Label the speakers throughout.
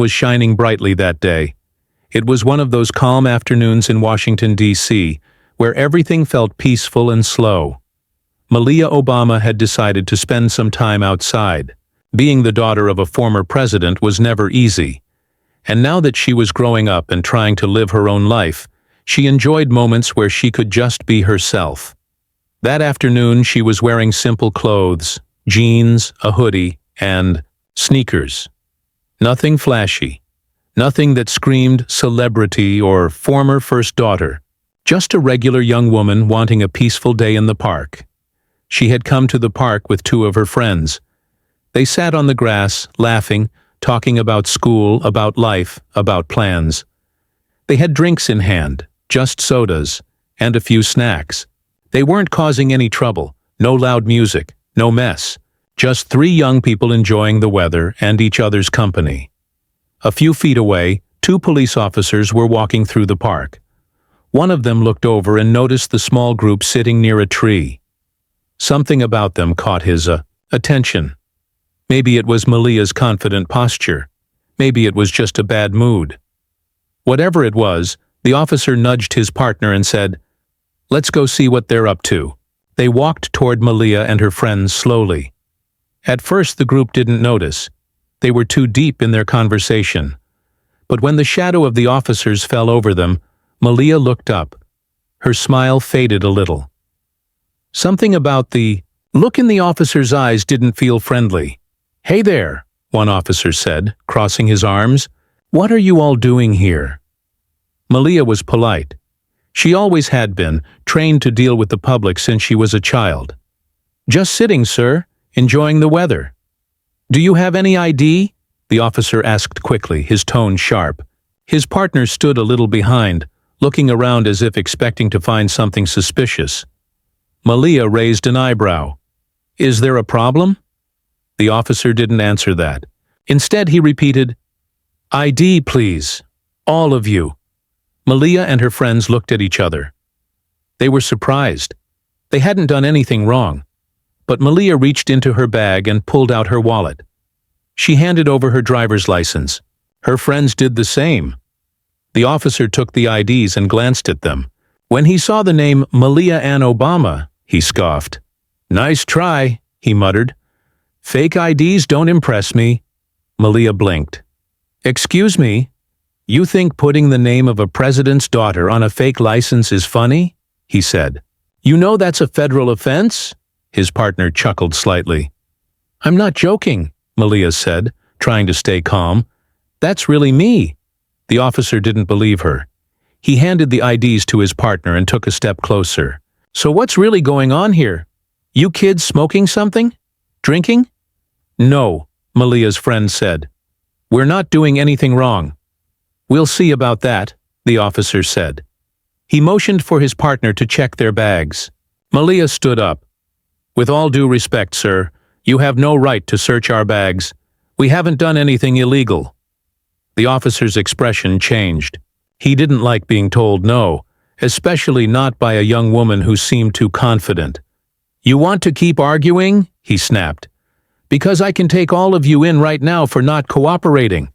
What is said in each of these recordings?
Speaker 1: Was shining brightly that day. It was one of those calm afternoons in Washington, D.C., where everything felt peaceful and slow. Malia Obama had decided to spend some time outside. Being the daughter of a former president was never easy. And now that she was growing up and trying to live her own life, she enjoyed moments where she could just be herself. That afternoon she was wearing simple clothes, jeans, a hoodie, and sneakers. Nothing flashy. Nothing that screamed celebrity or former first daughter. Just a regular young woman wanting a peaceful day in the park. She had come to the park with two of her friends. They sat on the grass, laughing, talking about school, about life, about plans. They had drinks in hand, just sodas, and a few snacks. They weren't causing any trouble, no loud music, no mess. Just three young people enjoying the weather and each other's company. A few feet away, two police officers were walking through the park. One of them looked over and noticed the small group sitting near a tree. Something about them caught his attention. Maybe it was Malia's confident posture. Maybe it was just a bad mood. Whatever it was, the officer nudged his partner and said, "Let's go see what they're up to." They walked toward Malia and her friends slowly. At first the group didn't notice. They were too deep in their conversation. But when the shadow of the officers fell over them, Malia looked up. Her smile faded a little. Something about the look in the officer's eyes didn't feel friendly. "Hey there," one officer said, crossing his arms. "What are you all doing here?" Malia was polite. She always had been, trained to deal with the public since she was a child. "Just sitting, sir, enjoying the weather." "Do you have any ID?" the officer asked quickly, his tone sharp. His partner stood a little behind, looking around as if expecting to find something suspicious. Malia raised an eyebrow. "Is there a problem?" The officer didn't answer that. Instead he repeated, "ID, please. All of you." Malia and her friends looked at each other. They were surprised. They hadn't done anything wrong. But Malia reached into her bag and pulled out her wallet. She handed over her driver's license. Her friends did the same. The officer took the IDs and glanced at them. When he saw the name Malia Ann Obama, he scoffed. "Nice try," he muttered. "Fake IDs don't impress me." Malia blinked. "Excuse me, you think putting the name of a president's daughter on a fake license is funny?" he said. "You know that's a federal offense?" His partner chuckled slightly. "I'm not joking," Malia said, trying to stay calm. "That's really me." The officer didn't believe her. He handed the IDs to his partner and took a step closer. "So what's really going on here? You kids smoking something? Drinking?" "No," Malia's friend said. "We're not doing anything wrong." "We'll see about that," the officer said. He motioned for his partner to check their bags. Malia stood up. "With all due respect, sir, you have no right to search our bags. We haven't done anything illegal." The officer's expression changed. He didn't like being told no, especially not by a young woman who seemed too confident. "You want to keep arguing?" he snapped. "Because I can take all of you in right now for not cooperating."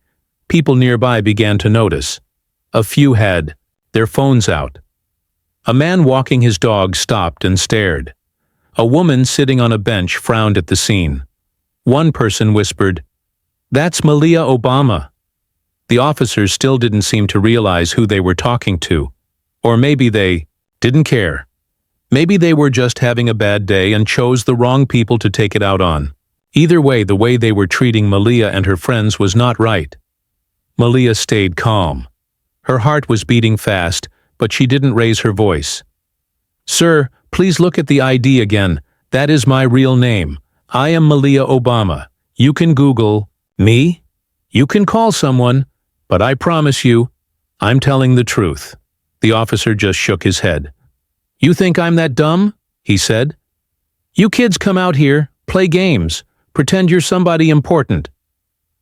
Speaker 1: People nearby began to notice. A few had their phones out. A man walking his dog stopped and stared. A woman sitting on a bench frowned at the scene. One person whispered, "That's Malia Obama." The officers still didn't seem to realize who they were talking to. Or maybe they didn't care. Maybe they were just having a bad day and chose the wrong people to take it out on. Either way, the way they were treating Malia and her friends was not right. Malia stayed calm. Her heart was beating fast, but she didn't raise her voice. "Sir, please look at the ID again. That is my real name. I am Malia Obama. You can Google me. You can call someone, but I promise you, I'm telling the truth." The officer just shook his head. "You think I'm that dumb?" he said. "You kids come out here, play games, pretend you're somebody important.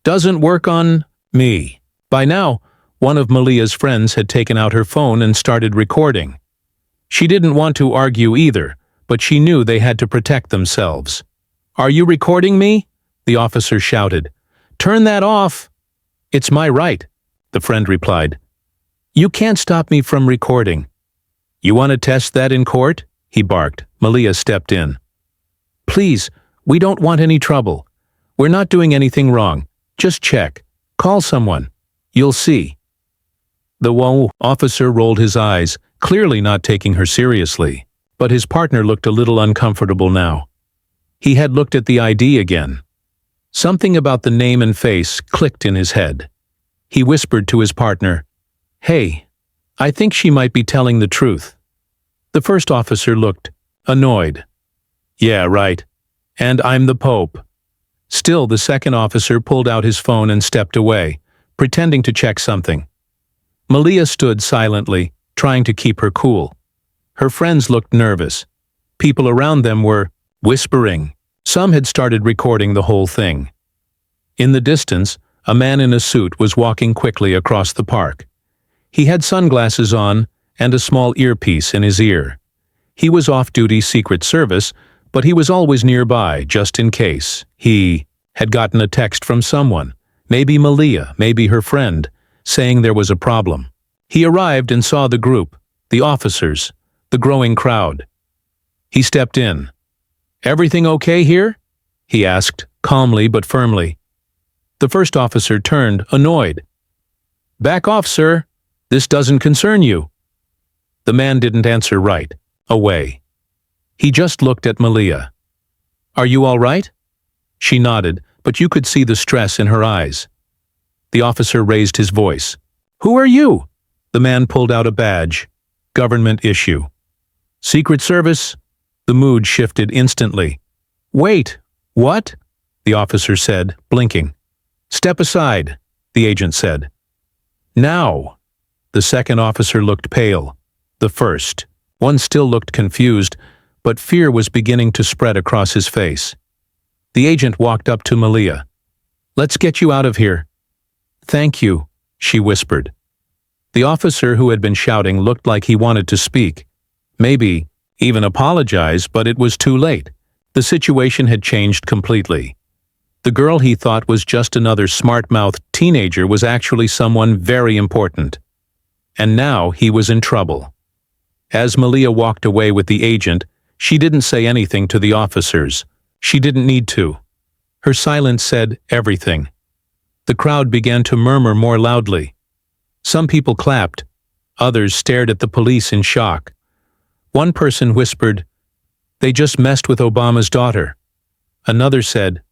Speaker 1: Doesn't work on me." By now, one of Malia's friends had taken out her phone and started recording. She didn't want to argue either, but she knew they had to protect themselves. "Are you recording me?" the officer shouted. "Turn that off." "It's my right," the friend replied. "You can't stop me from recording." "You want to test that in court?" he barked. Malia stepped in. "Please, we don't want any trouble. We're not doing anything wrong. Just check. Call someone. You'll see." The officer rolled his eyes, clearly not taking her seriously, but his partner looked a little uncomfortable now. He had looked at the ID again. Something about the name and face clicked in his head. He whispered to his partner, "Hey, I think she might be telling the truth." The first officer looked annoyed. "Yeah, right. And I'm the Pope." Still, the second officer pulled out his phone and stepped away, pretending to check something. Malia stood silently, trying to keep her cool. Her friends looked nervous. People around them were whispering. Some had started recording the whole thing. In the distance, a man in a suit was walking quickly across the park. He had sunglasses on and a small earpiece in his ear. He was off-duty Secret Service, but he was always nearby, just in case. He had gotten a text from someone, maybe Malia, maybe her friend, saying there was a problem. He arrived and saw the group, the officers, the growing crowd. He stepped in. "Everything okay here?" he asked, calmly but firmly. The first officer turned, annoyed. "Back off, sir. This doesn't concern you." The man didn't answer right. Away. He just looked at Malia. "Are you all right?" She nodded, but you could see the stress in her eyes. The officer raised his voice. "Who are you?" The man pulled out a badge. "Government issue." "Secret Service?" The mood shifted instantly. "Wait, what?" the officer said, blinking. "Step aside," the agent said. "Now." The second officer looked pale. The first. One still looked confused, but fear was beginning to spread across his face. The agent walked up to Malia. "Let's get you out of here." "Thank you," she whispered. The officer who had been shouting looked like he wanted to speak. Maybe even apologize, but it was too late. The situation had changed completely. The girl he thought was just another smart-mouthed teenager was actually someone very important. And now he was in trouble. As Malia walked away with the agent, she didn't say anything to the officers. She didn't need to. Her silence said everything. The crowd began to murmur more loudly. Some people clapped. Others stared at the police in shock. One person whispered, "They just messed with Obama's daughter." Another said,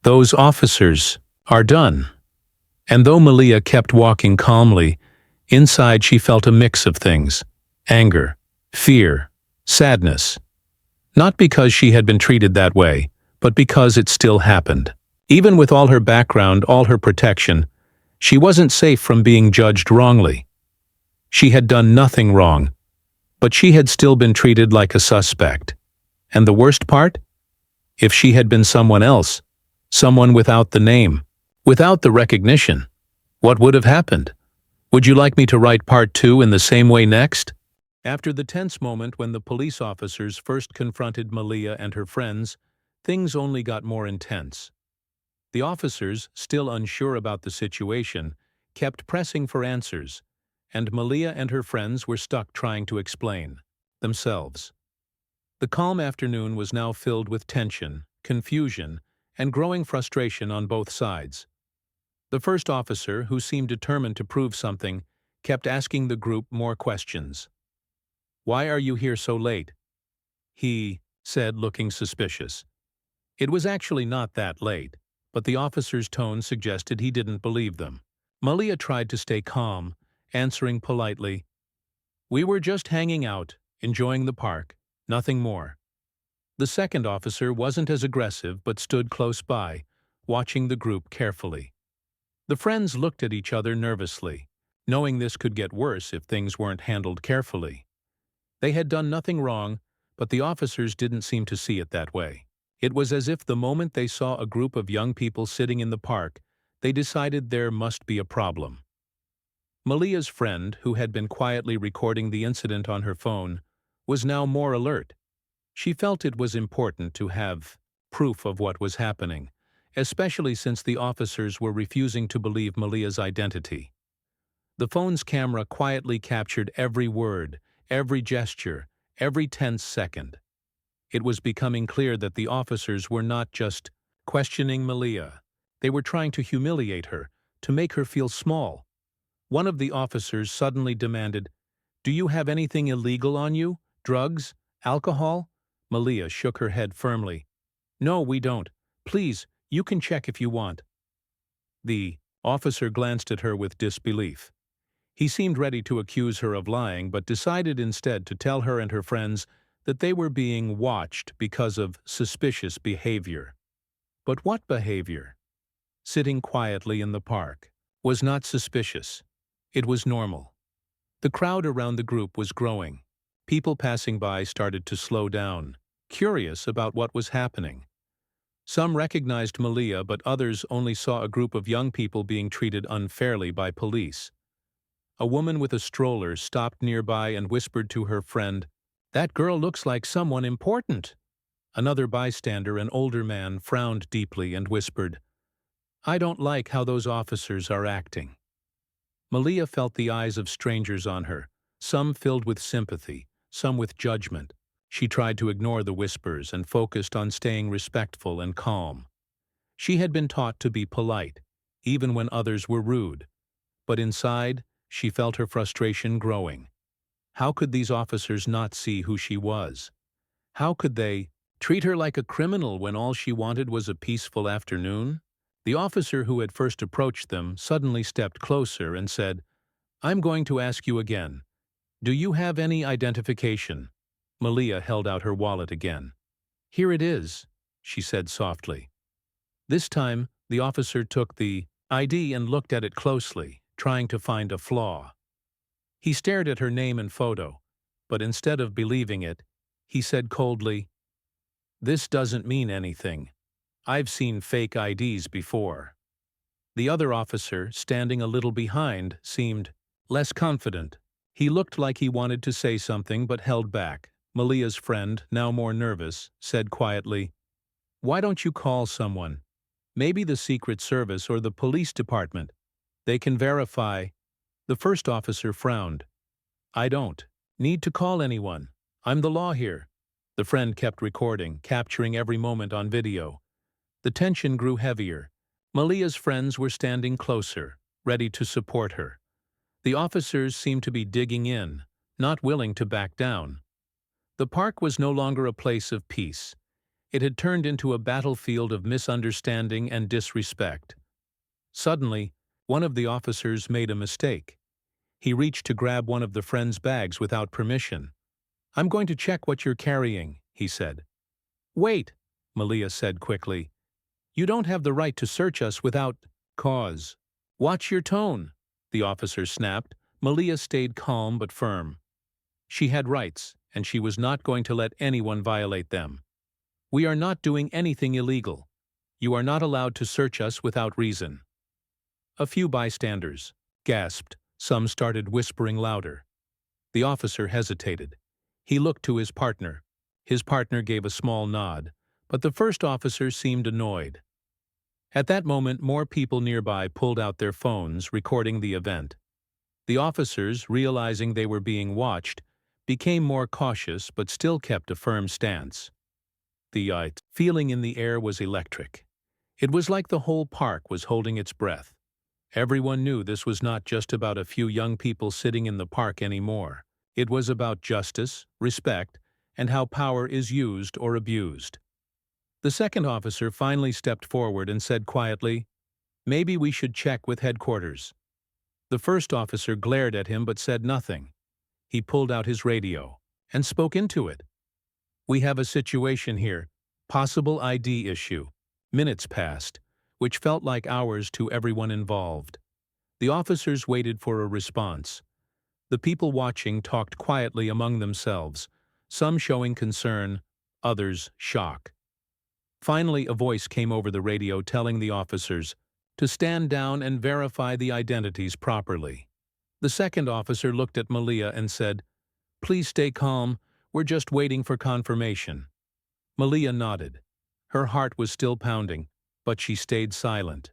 Speaker 1: "Those officers are done." And though Malia kept walking calmly, inside she felt a mix of things: anger, fear, sadness. Not because she had been treated that way, but because it still happened. Even with all her background, all her protection, she wasn't safe from being judged wrongly. She had done nothing wrong, but she had still been treated like a suspect. And the worst part? If she had been someone else, someone without the name, without the recognition, what would have happened? Would you like me to write part 2 in the same way next? After the tense moment when the police officers first confronted Malia and her friends, things only got more intense. The officers, still unsure about the situation, kept pressing for answers, and Malia and her friends were stuck trying to explain themselves. The calm afternoon was now filled with tension, confusion, and growing frustration on both sides. The first officer, who seemed determined to prove something, kept asking the group more questions. "Why are you here so late?" he said, looking suspicious. It was actually not that late, but the officer's tone suggested he didn't believe them. Malia tried to stay calm, answering politely, "We were just hanging out, enjoying the park, nothing more." The second officer wasn't as aggressive but stood close by, watching the group carefully. The friends looked at each other nervously, knowing this could get worse if things weren't handled carefully. They had done nothing wrong, but the officers didn't seem to see it that way. It was as if the moment they saw a group of young people sitting in the park, they decided there must be a problem. Malia's friend, who had been quietly recording the incident on her phone, was now more alert. She felt it was important to have proof of what was happening, especially since the officers were refusing to believe Malia's identity. The phone's camera quietly captured every word, every gesture, every tense second. It was becoming clear that the officers were not just questioning Malia. They were trying to humiliate her, to make her feel small. One of the officers suddenly demanded, "Do you have anything illegal on you? Drugs? Alcohol?" Malia shook her head firmly. "No, we don't. Please, you can check if you want." The officer glanced at her with disbelief. He seemed ready to accuse her of lying, but decided instead to tell her and her friends that they were being watched because of suspicious behavior. But what behavior? Sitting quietly in the park was not suspicious. It was normal. The crowd around the group was growing. People passing by started to slow down, curious about what was happening. Some recognized Malia, but others only saw a group of young people being treated unfairly by police. A woman with a stroller stopped nearby and whispered to her friend, "That girl looks like someone important." Another bystander, an older man, frowned deeply and whispered, "I don't like how those officers are acting." Malia felt the eyes of strangers on her, some filled with sympathy, some with judgment. She tried to ignore the whispers and focused on staying respectful and calm. She had been taught to be polite, even when others were rude. But inside, she felt her frustration growing. How could these officers not see who she was? How could they treat her like a criminal when all she wanted was a peaceful afternoon? The officer who had first approached them suddenly stepped closer and said, "I'm going to ask you again. Do you have any identification?" Malia held out her wallet again. "Here it is," she said softly. This time, the officer took the ID and looked at it closely, trying to find a flaw. He stared at her name and photo, but instead of believing it, he said coldly, "This doesn't mean anything. I've seen fake IDs before." The other officer, standing a little behind, seemed less confident. He looked like he wanted to say something but held back. Malia's friend, now more nervous, said quietly, "Why don't you call someone? Maybe the Secret Service or the police department. They can verify." The first officer frowned. "I don't need to call anyone. I'm the law here." The friend kept recording, capturing every moment on video. The tension grew heavier. Malia's friends were standing closer, ready to support her. The officers seemed to be digging in, not willing to back down. The park was no longer a place of peace. It had turned into a battlefield of misunderstanding and disrespect. Suddenly, one of the officers made a mistake. He reached to grab one of the friend's bags without permission. "I'm going to check what you're carrying," he said. "Wait," Malia said quickly. "You don't have the right to search us without cause." "Watch your tone," the officer snapped. Malia stayed calm but firm. She had rights, and she was not going to let anyone violate them. "We are not doing anything illegal. You are not allowed to search us without reason." A few bystanders gasped. Some started whispering louder. The officer hesitated. He looked to his partner. His partner gave a small nod, but the first officer seemed annoyed. At that moment, more people nearby pulled out their phones, recording the event. The officers, realizing they were being watched, became more cautious but still kept a firm stance. The feeling in the air was electric. It was like the whole park was holding its breath. Everyone knew this was not just about a few young people sitting in the park anymore. It was about justice, respect, and how power is used or abused. The second officer finally stepped forward and said quietly, "Maybe we should check with headquarters." The first officer glared at him but said nothing. He pulled out his radio and spoke into it. "We have a situation here. Possible ID issue." Minutes passed, which felt like hours to everyone involved. The officers waited for a response. The people watching talked quietly among themselves, some showing concern, others shock. Finally, a voice came over the radio telling the officers to stand down and verify the identities properly. The second officer looked at Malia and said, "Please stay calm, we're just waiting for confirmation." Malia nodded. Her heart was still pounding. but she stayed silent.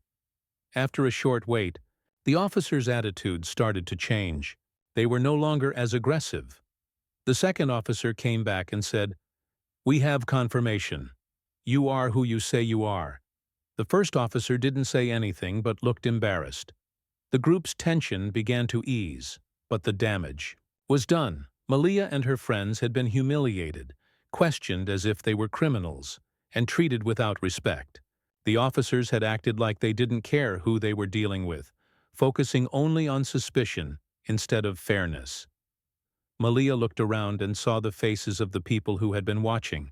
Speaker 1: After a short wait, the officer's attitude started to change. They were no longer as aggressive. The second officer came back and said, "We have confirmation. You are who you say you are." The first officer didn't say anything but looked embarrassed. The group's tension began to ease, but the damage was done. Malia and her friends had been humiliated, questioned as if they were criminals, and treated without respect. The officers had acted like they didn't care who they were dealing with, focusing only on suspicion instead of fairness. Malia looked around and saw the faces of the people who had been watching.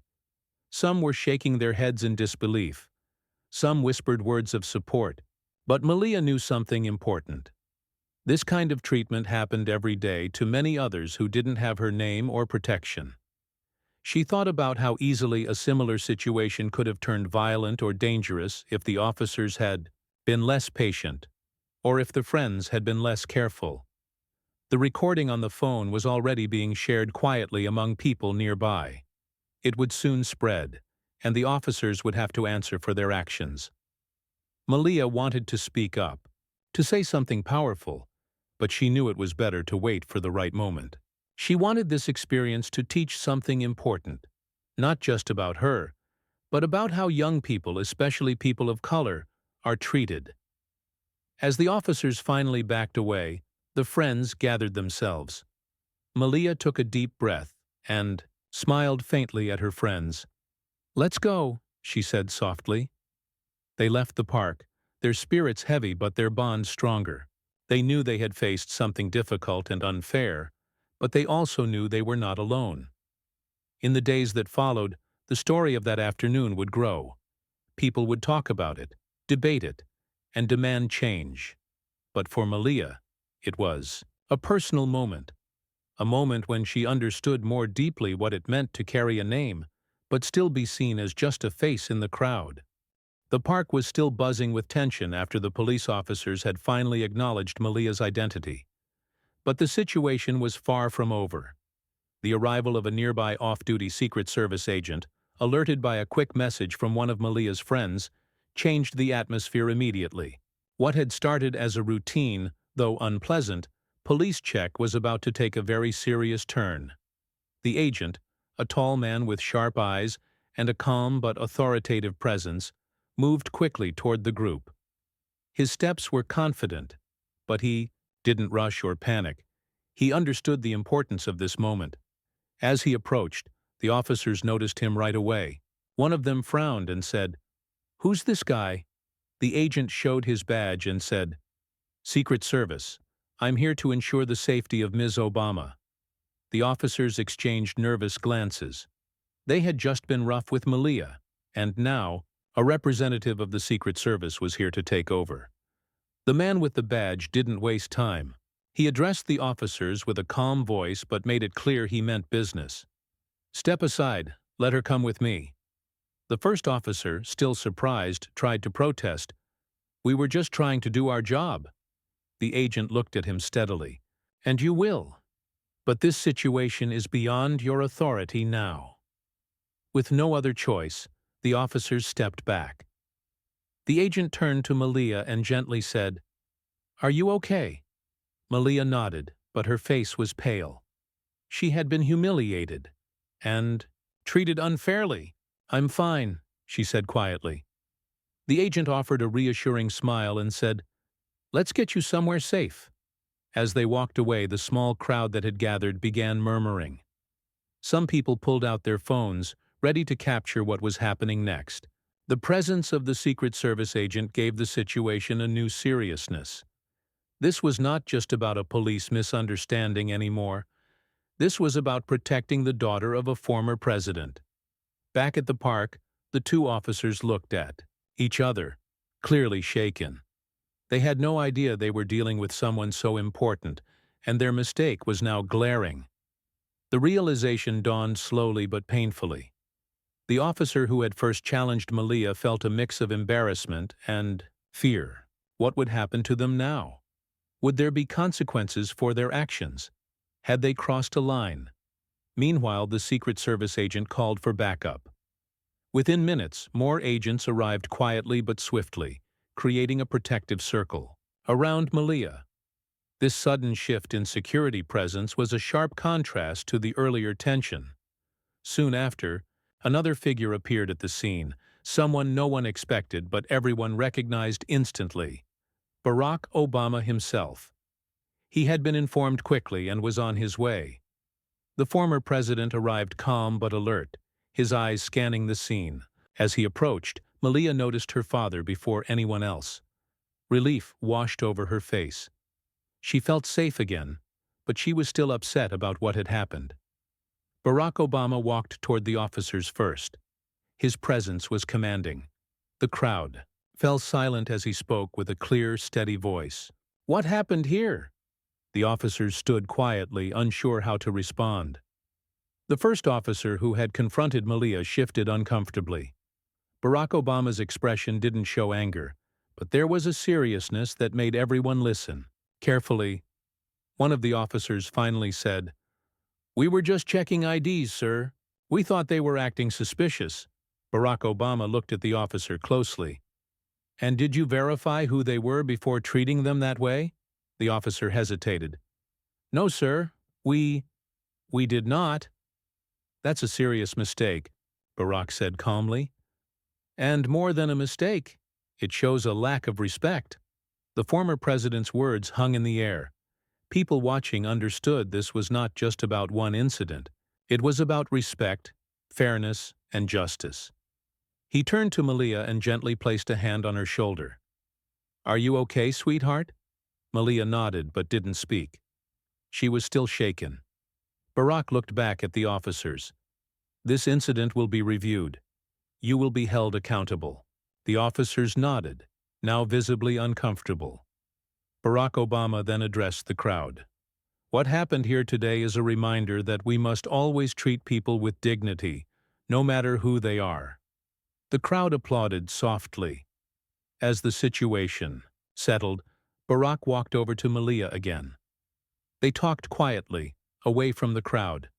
Speaker 1: Some were shaking their heads in disbelief. Some whispered words of support. But Malia knew something important. This kind of treatment happened every day to many others who didn't have her name or protection. She thought about how easily a similar situation could have turned violent or dangerous if the officers had been less patient, or if the friends had been less careful. The recording on the phone was already being shared quietly among people nearby. It would soon spread, and the officers would have to answer for their actions. Malia wanted to speak up, to say something powerful, but she knew it was better to wait for the right moment. She wanted this experience to teach something important, not just about her, but about how young people, especially people of color, are treated. As the officers finally backed away, the friends gathered themselves. Malia took a deep breath and smiled faintly at her friends. "Let's go," she said softly. They left the park, their spirits heavy but their bond stronger. They knew they had faced something difficult and unfair, but they also knew they were not alone. In the days that followed, the story of that afternoon would grow. People would talk about it, debate it, and demand change. But for Malia, it was a personal moment, a moment when she understood more deeply what it meant to carry a name, but still be seen as just a face in the crowd. The park was still buzzing with tension after the police officers had finally acknowledged Malia's identity. But the situation was far from over. The arrival of a nearby off-duty Secret Service agent, alerted by a quick message from one of Malia's friends, changed the atmosphere immediately. What had started as a routine, though unpleasant, police check was about to take a very serious turn. The agent, a tall man with sharp eyes and a calm but authoritative presence, moved quickly toward the group. His steps were confident, but he didn't rush or panic. He understood the importance of this moment. As he approached, the officers noticed him right away. One of them frowned and said, "Who's this guy?" The agent showed his badge and said, "Secret Service. I'm here to ensure the safety of Ms. Obama." The officers exchanged nervous glances. They had just been rough with Malia, and now a representative of the Secret Service was here to take over. The man with the badge didn't waste time. He addressed the officers with a calm voice but made it clear he meant business. "Step aside. Let her come with me." The first officer, still surprised, tried to protest. "We were just trying to do our job." The agent looked at him steadily. "And you will. But this situation is beyond your authority now." With no other choice, the officers stepped back. The agent turned to Malia and gently said, "Are you okay?" Malia nodded, but her face was pale. She had been humiliated and treated unfairly. "I'm fine," she said quietly. The agent offered a reassuring smile and said, "Let's get you somewhere safe." As they walked away, the small crowd that had gathered began murmuring. Some people pulled out their phones, ready to capture what was happening next. The presence of the Secret Service agent gave the situation a new seriousness. This was not just about a police misunderstanding anymore. This was about protecting the daughter of a former president. Back at the park, the two officers looked at each other, clearly shaken. They had no idea they were dealing with someone so important, and their mistake was now glaring. The realization dawned slowly but painfully. The officer who had first challenged Malia felt a mix of embarrassment and fear. What would happen to them now? Would there be consequences for their actions? Had they crossed a line? Meanwhile, the Secret Service agent called for backup. Within minutes, more agents arrived quietly but swiftly, creating a protective circle around Malia. This sudden shift in security presence was a sharp contrast to the earlier tension. Soon after, another figure appeared at the scene, someone no one expected but everyone recognized instantly: Barack Obama himself. He had been informed quickly and was on his way. The former president arrived calm but alert, his eyes scanning the scene. As he approached, Malia noticed her father before anyone else. Relief washed over her face. She felt safe again, but she was still upset about what had happened. Barack Obama walked toward the officers first. His presence was commanding. The crowd fell silent as he spoke with a clear, steady voice. "What happened here?" The officers stood quietly, unsure how to respond. The first officer who had confronted Malia shifted uncomfortably. Barack Obama's expression didn't show anger, but there was a seriousness that made everyone listen. Carefully, one of the officers finally said, "We were just checking IDs, sir. We thought they were acting suspicious." Barack Obama looked at the officer closely. "And did you verify who they were before treating them that way?" The officer hesitated. "No, sir. We did not." "That's a serious mistake," Barack said calmly. "And more than a mistake, it shows a lack of respect." The former president's words hung in the air. People watching understood this was not just about one incident. It was about respect, fairness, and justice. He turned to Malia and gently placed a hand on her shoulder. "Are you okay, sweetheart?" Malia nodded but didn't speak. She was still shaken. Barack looked back at the officers. "This incident will be reviewed. You will be held accountable." The officers nodded, now visibly uncomfortable. Barack Obama then addressed the crowd. "What happened here today is a reminder that we must always treat people with dignity, no matter who they are." The crowd applauded softly. As the situation settled, Barack walked over to Malia again. They talked quietly, away from the crowd.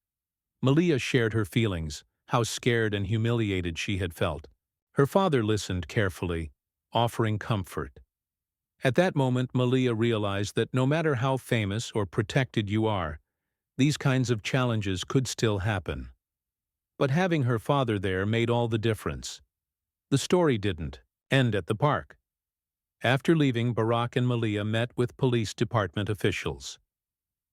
Speaker 1: Malia shared her feelings, how scared and humiliated she had felt. Her father listened carefully, offering comfort. At that moment, Malia realized that no matter how famous or protected you are, these kinds of challenges could still happen. But having her father there made all the difference. The story didn't end at the park. After leaving, Barack and Malia met with police department officials.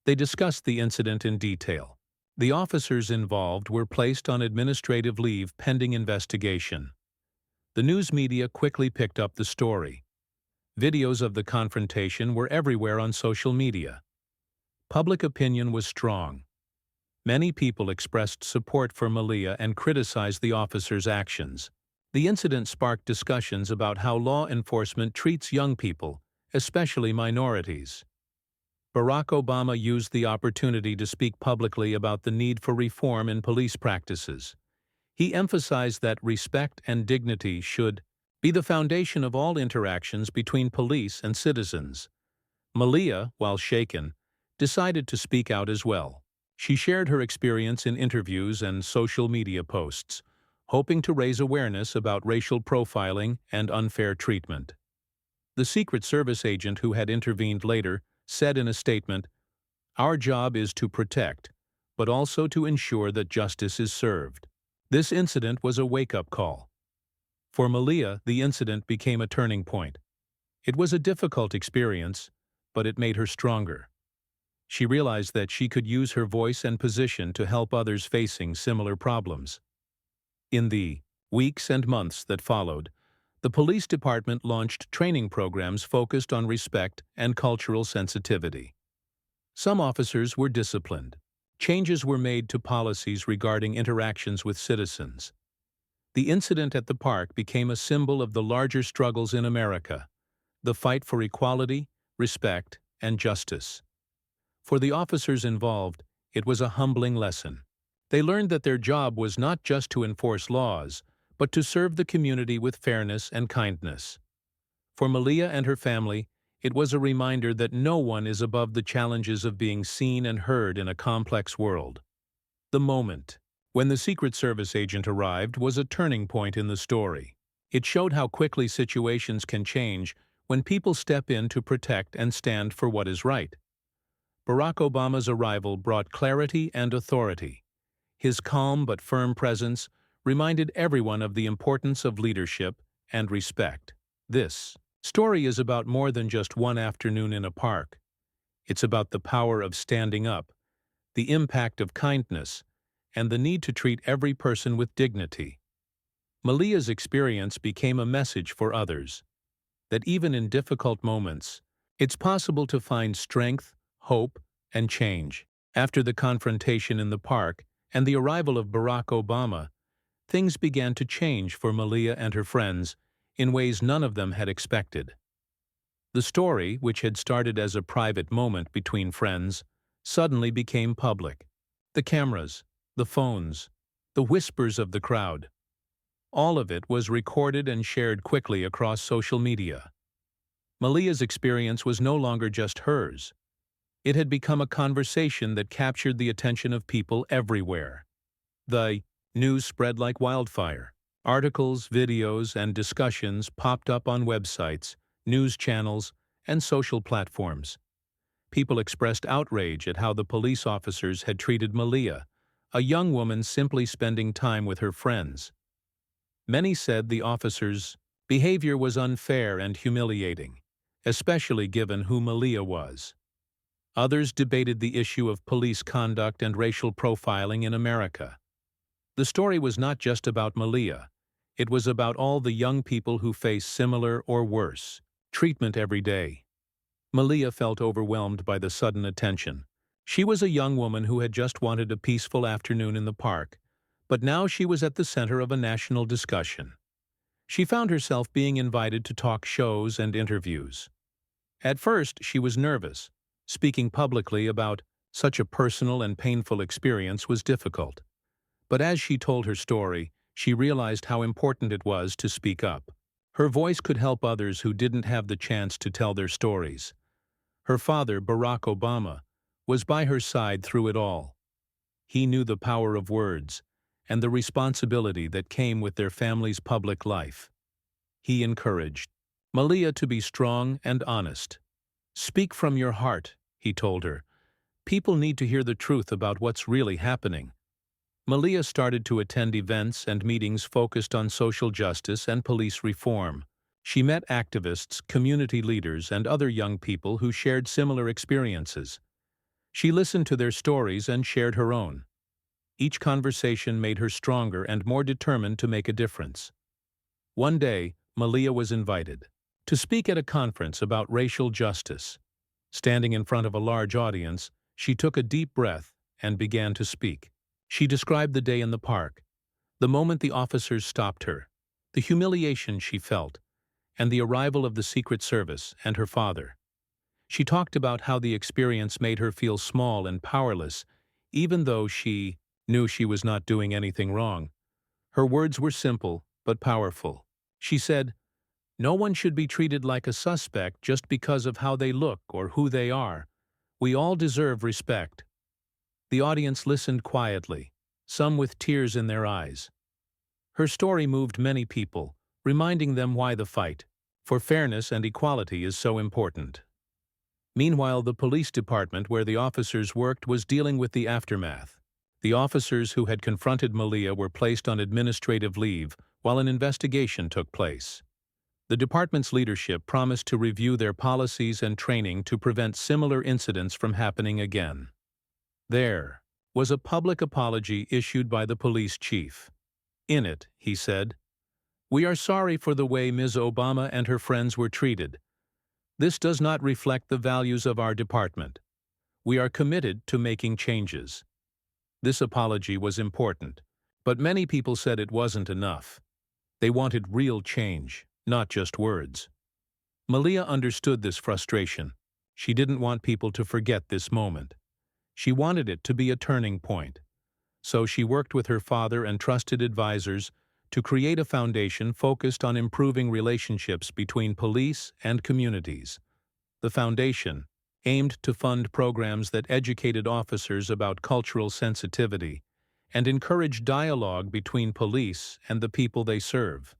Speaker 1: They discussed the incident in detail. The officers involved were placed on administrative leave pending investigation. The news media quickly picked up the story. Videos of the confrontation were everywhere on social media. Public opinion was strong. Many people expressed support for Malia and criticized the officers' actions. The incident sparked discussions about how law enforcement treats young people, especially minorities. Barack Obama used the opportunity to speak publicly about the need for reform in police practices. He emphasized that respect and dignity should be the foundation of all interactions between police and citizens. Malia, while shaken, decided to speak out as well. She shared her experience in interviews and social media posts, hoping to raise awareness about racial profiling and unfair treatment. The Secret Service agent who had intervened later said in a statement, "Our job is to protect, but also to ensure that justice is served." This incident was a wake-up call. For Malia, the incident became a turning point. It was a difficult experience, but it made her stronger. She realized that she could use her voice and position to help others facing similar problems. In the weeks and months that followed, the police department launched training programs focused on respect and cultural sensitivity. Some officers were disciplined. Changes were made to policies regarding interactions with citizens. The incident at the park became a symbol of the larger struggles in America, the fight for equality, respect, and justice. For the officers involved, it was a humbling lesson. They learned that their job was not just to enforce laws, but to serve the community with fairness and kindness. For Malia and her family, it was a reminder that no one is above the challenges of being seen and heard in a complex world. The moment When the Secret Service agent arrived was a turning point in the story. It showed how quickly situations can change when people step in to protect and stand for what is right. Barack Obama's arrival brought clarity and authority. His calm but firm presence reminded everyone of the importance of leadership and respect. This story is about more than just one afternoon in a park. It's about the power of standing up, the impact of kindness, and the need to treat every person with dignity. Malia's experience became a message for others, that even in difficult moments, it's possible to find strength, hope, and change. After the confrontation in the park and the arrival of Barack Obama, things began to change for Malia and her friends in ways none of them had expected. The story, which had started as a private moment between friends, suddenly became public. The cameras, the phones, the whispers of the crowd. All of it was recorded and shared quickly across social media. Malia's experience was no longer just hers. It had become a conversation that captured the attention of people everywhere. The news spread like wildfire. Articles, videos, and discussions popped up on websites, news channels, and social platforms. People expressed outrage at how the police officers had treated Malia, a young woman simply spending time with her friends. Many said the officers' behavior was unfair and humiliating, especially given who Malia was. Others debated the issue of police conduct and racial profiling in America. The story was not just about Malia. It was about all the young people who face similar or worse treatment every day. Malia felt overwhelmed by the sudden attention. She was a young woman who had just wanted a peaceful afternoon in the park, but now she was at the center of a national discussion. She found herself being invited to talk shows and interviews. At first, she was nervous. Speaking publicly about such a personal and painful experience was difficult. But as she told her story, she realized how important it was to speak up. Her voice could help others who didn't have the chance to tell their stories. Her father, Barack Obama, was by her side through it all. He knew the power of words and the responsibility that came with their family's public life. He encouraged Malia to be strong and honest. "Speak from your heart," he told her. "People need to hear the truth about what's really happening." Malia started to attend events and meetings focused on social justice and police reform. She met activists, community leaders, and other young people who shared similar experiences. She listened to their stories and shared her own. Each conversation made her stronger and more determined to make a difference. One day, Malia was invited to speak at a conference about racial justice. Standing in front of a large audience, she took a deep breath and began to speak. She described the day in the park, the moment the officers stopped her, the humiliation she felt, and the arrival of the Secret Service and her father. She talked about how the experience made her feel small and powerless, even though she knew she was not doing anything wrong. Her words were simple but powerful. She said, "No one should be treated like a suspect just because of how they look or who they are. We all deserve respect." The audience listened quietly, some with tears in their eyes. Her story moved many people, reminding them why the fight for fairness and equality is so important. Meanwhile, the police department where the officers worked was dealing with the aftermath. The officers who had confronted Malia were placed on administrative leave while an investigation took place. The department's leadership promised to review their policies and training to prevent similar incidents from happening again. There was a public apology issued by the police chief. In it, he said, "We are sorry for the way Ms. Obama and her friends were treated. This does not reflect the values of our department. We are committed to making changes." This apology was important, but many people said it wasn't enough. They wanted real change, not just words. Malia understood this frustration. She didn't want people to forget this moment. She wanted it to be a turning point. So she worked with her father and trusted advisors to create a foundation focused on improving relationships between police and communities. The foundation aimed to fund programs that educated officers about cultural sensitivity and encourage dialogue between police and the people they serve.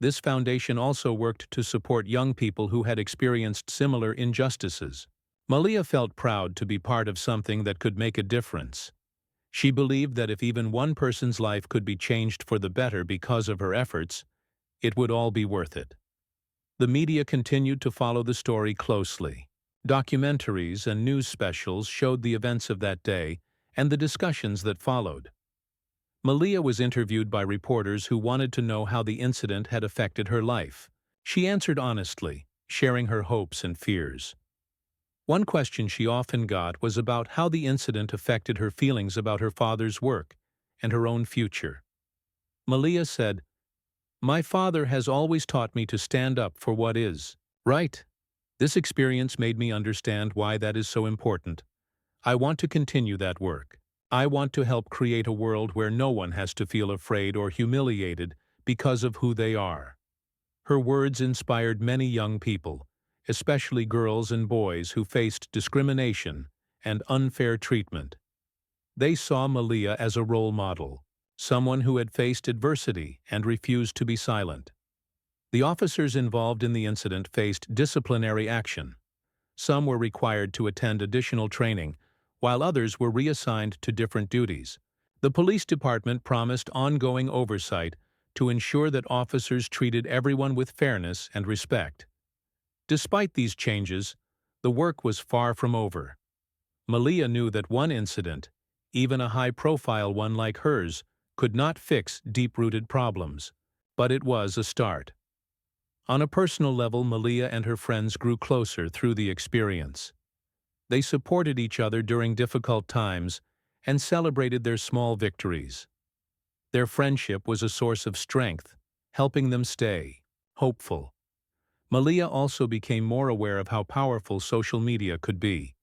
Speaker 1: This foundation also worked to support young people who had experienced similar injustices. Malia felt proud to be part of something that could make a difference. She believed that if even one person's life could be changed for the better because of her efforts, it would all be worth it. The media continued to follow the story closely. Documentaries and news specials showed the events of that day and the discussions that followed. Malia was interviewed by reporters who wanted to know how the incident had affected her life. She answered honestly, sharing her hopes and fears. One question she often got was about how the incident affected her feelings about her father's work and her own future. Malia said, "My father has always taught me to stand up for what is right. This experience made me understand why that is so important. I want to continue that work. I want to help create a world where no one has to feel afraid or humiliated because of who they are." Her words inspired many young people, especially girls and boys who faced discrimination and unfair treatment. They saw Malia as a role model, someone who had faced adversity and refused to be silent. The officers involved in the incident faced disciplinary action. Some were required to attend additional training, while others were reassigned to different duties. The police department promised ongoing oversight to ensure that officers treated everyone with fairness and respect. Despite these changes, the work was far from over. Malia knew that one incident, even a high-profile one like hers, could not fix deep-rooted problems, but it was a start. On a personal level, Malia and her friends grew closer through the experience. They supported each other during difficult times and celebrated their small victories. Their friendship was a source of strength, helping them stay hopeful. Malia also became more aware of how powerful social media could be.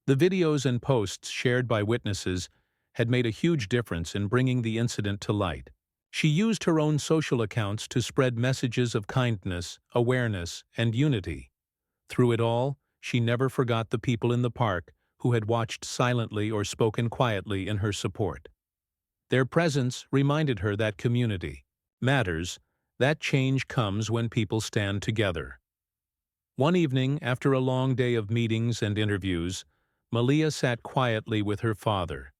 Speaker 1: The videos and posts shared by witnesses had made a huge difference in bringing the incident to light. She used her own social accounts to spread messages of kindness, awareness, and unity. Through it all, she never forgot the people in the park who had watched silently or spoken quietly in her support. Their presence reminded her that community matters, that change comes when people stand together. One evening, after a long day of meetings and interviews, Malia sat quietly with her father.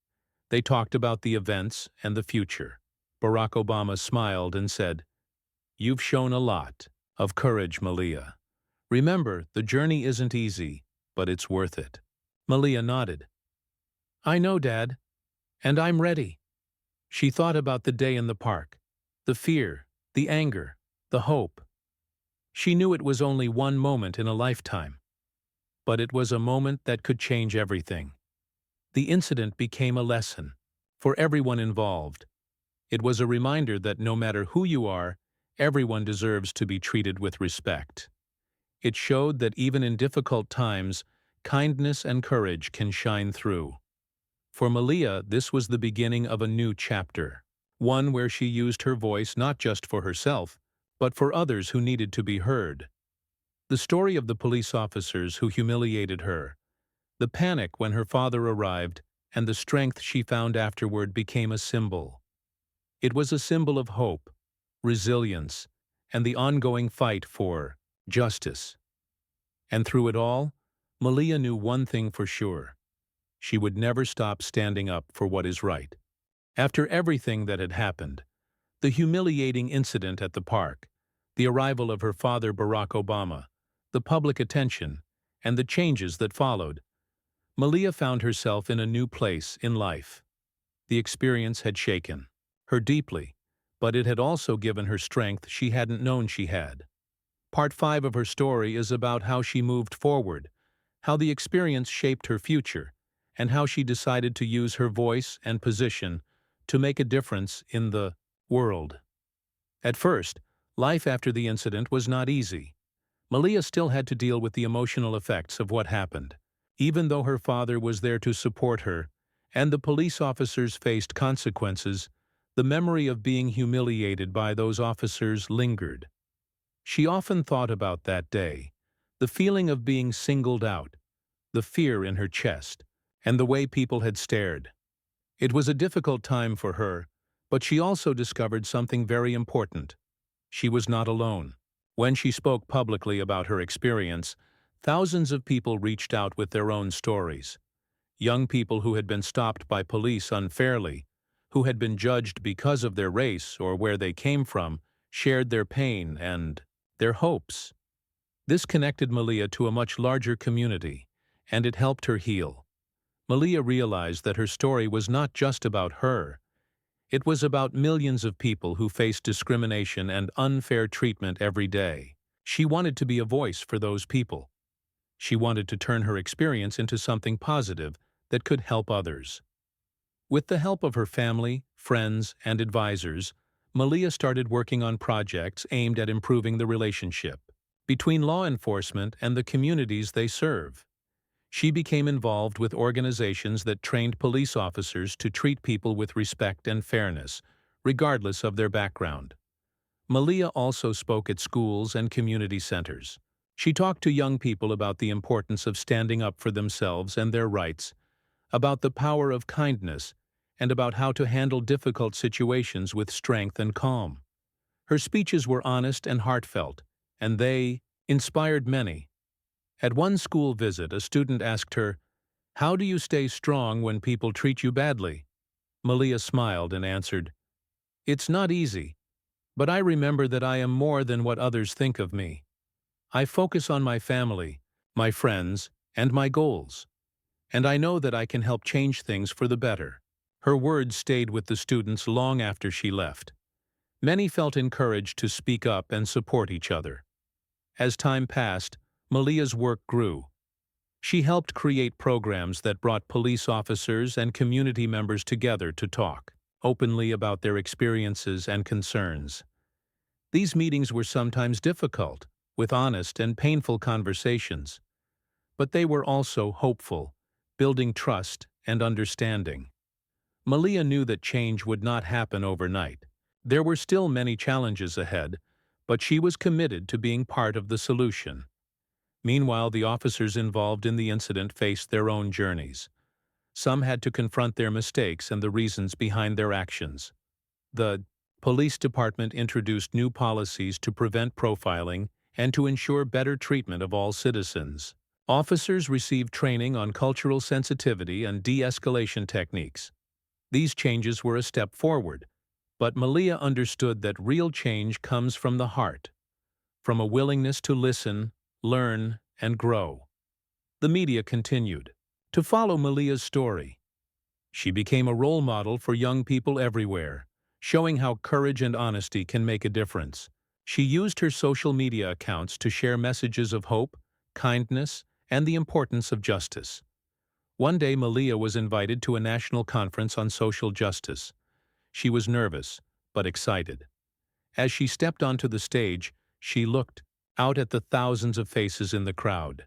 Speaker 1: They talked about the events and the future. Barack Obama smiled and said, "You've shown a lot of courage, Malia. Remember, the journey isn't easy, but it's worth it." Malia nodded. "I know, Dad, and I'm ready." She thought about the day in the park, the fear, the anger, the hope. She knew it was only one moment in a lifetime, but it was a moment that could change everything. The incident became a lesson for everyone involved. It was a reminder that no matter who you are, everyone deserves to be treated with respect. It showed that even in difficult times, kindness and courage can shine through. For Malia, this was the beginning of a new chapter, one where she used her voice not just for herself, but for others who needed to be heard. The story of the police officers who humiliated her, the panic when her father arrived, and the strength she found afterward became a symbol. It was a symbol of hope, resilience, and the ongoing fight for justice. And through it all, Malia knew one thing for sure. She would never stop standing up for what is right. After everything that had happened, the humiliating incident at the park, the arrival of her father Barack Obama, the public attention, and the changes that followed, Malia found herself in a new place in life. The experience had shaken her deeply, but it had also given her strength she hadn't known she had. Part 5 of her story is about how she moved forward, how the experience shaped her future, and how she decided to use her voice and position to make a difference in the world. At first, life after the incident was not easy. Malia still had to deal with the emotional effects of what happened. Even though her father was there to support her, and the police officers faced consequences, the memory of being humiliated by those officers lingered. She often thought about that day, the feeling of being singled out, the fear in her chest, and the way people had stared. It was a difficult time for her, but she also discovered something very important. She was not alone. When she spoke publicly about her experience, thousands of people reached out with their own stories. Young people who had been stopped by police unfairly, who had been judged because of their race or where they came from, shared their pain and their hopes. This connected Malia to a much larger community, and it helped her heal. Malia realized that her story was not just about her. It was about millions of people who face discrimination and unfair treatment every day. She wanted to be a voice for those people. She wanted to turn her experience into something positive that could help others. With the help of her family, friends, and advisors, Malia started working on projects aimed at improving the relationship between law enforcement and the communities they serve. She became involved with organizations that trained police officers to treat people with respect and fairness, regardless of their background. Malia also spoke at schools and community centers. She talked to young people about the importance of standing up for themselves and their rights, about the power of kindness, and about how to handle difficult situations with strength and calm. Her speeches were honest and heartfelt, and they inspired many. At one school visit, a student asked her, "How do you stay strong when people treat you badly?" Malia smiled and answered, "It's not easy, but I remember that I am more than what others think of me. I focus on my family, my friends, and my goals, and I know that I can help change things for the better." Her words stayed with the students long after she left. Many felt encouraged to speak up and support each other. As time passed, Malia's work grew. She helped create programs that brought police officers and community members together to talk openly about their experiences and concerns. These meetings were sometimes difficult, with honest and painful conversations. But they were also hopeful, building trust and understanding. Malia knew that change would not happen overnight. There were still many challenges ahead, but she was committed to being part of the solution. Meanwhile, the officers involved in the incident faced their own journeys. Some had to confront their mistakes and the reasons behind their actions. The police department introduced new policies to prevent profiling and to ensure better treatment of all citizens. Officers received training on cultural sensitivity and de-escalation techniques. These changes were a step forward, but Malia understood that real change comes from the heart, from a willingness to listen, learn, and grow. The media continued to follow Malia's story. She became a role model for young people everywhere, showing how courage and honesty can make a difference. She used her social media accounts to share messages of hope, kindness, and the importance of justice. One day, Malia was invited to a national conference on social justice. She was nervous, but excited. As she stepped onto the stage, she looked out at the thousands of faces in the crowd.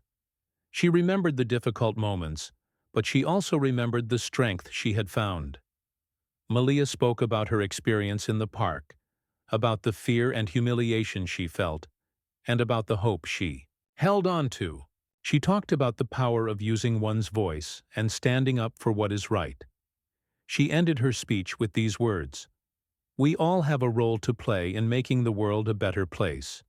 Speaker 1: She remembered the difficult moments, but she also remembered the strength she had found. Malia spoke about her experience in the park, about the fear and humiliation she felt, and about the hope she held on to. She talked about the power of using one's voice and standing up for what is right. She ended her speech with these words, "We all have a role to play in making the world a better place.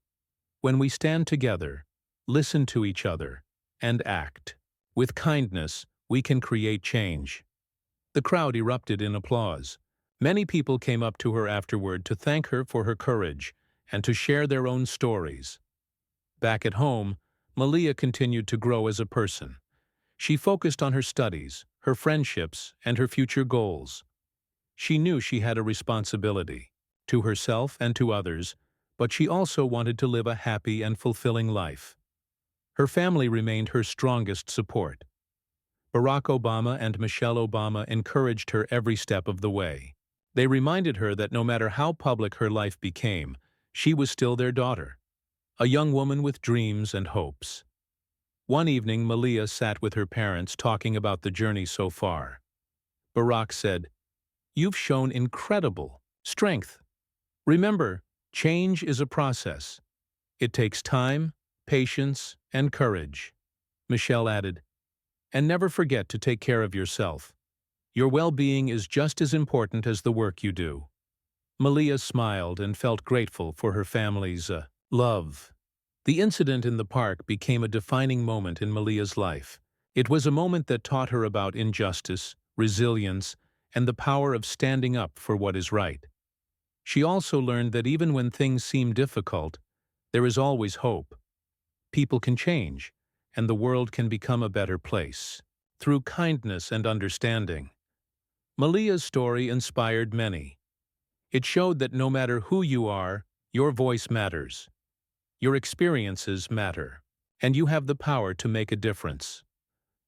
Speaker 1: When we stand together, listen to each other, and act with kindness, we can create change." The crowd erupted in applause. Many people came up to her afterward to thank her for her courage and to share their own stories. Back at home, Malia continued to grow as a person. She focused on her studies, her friendships, and her future goals. She knew she had a responsibility to herself and to others, but she also wanted to live a happy and fulfilling life. Her family remained her strongest support. Barack Obama and Michelle Obama encouraged her every step of the way. They reminded her that no matter how public her life became, she was still their daughter, a young woman with dreams and hopes. One evening, Malia sat with her parents talking about the journey so far. Barack said, "You've shown incredible strength. Remember, change is a process. It takes time, patience, and courage." Michelle added, "And never forget to take care of yourself. Your well-being is just as important as the work you do. Malia smiled and felt grateful for her family's love. The incident in the park became a defining moment in Malia's life. It was a moment that taught her about injustice, resilience, and the power of standing up for what is right. She also learned that even when things seem difficult, there is always hope. People can change, and the world can become a better place. Through kindness and understanding. Malia's story inspired many. It showed that no matter who you are, your voice matters. Your experiences matter, and you have the power to make a difference.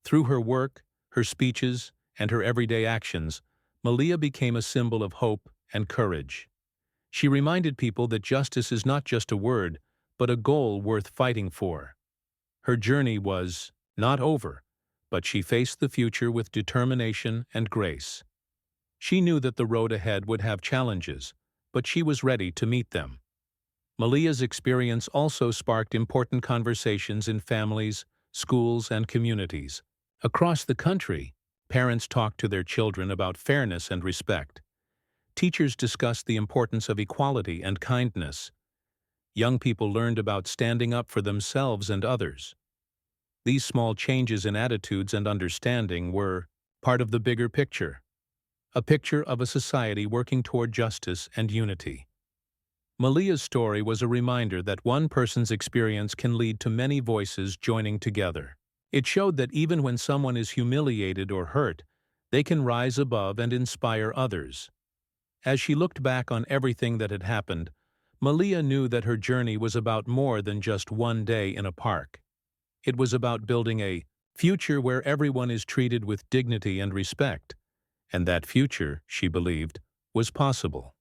Speaker 1: Through her work, her speeches, and her everyday actions, Malia became a symbol of hope and courage. She reminded people that justice is not just a word, but a goal worth fighting for. Her journey was not over, but she faced the future with determination and grace. She knew that the road ahead would have challenges, but she was ready to meet them. Malia's experience also sparked important conversations in families, schools, and communities. Across the country, parents talked to their children about fairness and respect. Teachers discussed the importance of equality and kindness. Young people learned about standing up for themselves and others. These small changes in attitudes and understanding were part of the bigger picture, a picture of a society working toward justice and unity. Malia's story was a reminder that one person's experience can lead to many voices joining together. It showed that even when someone is humiliated or hurt, they can rise above and inspire others. As she looked back on everything that had happened, Malia knew that her journey was about more than just one day in a park. It was about building a future where everyone is treated with dignity and respect, and that future, she believed, was possible.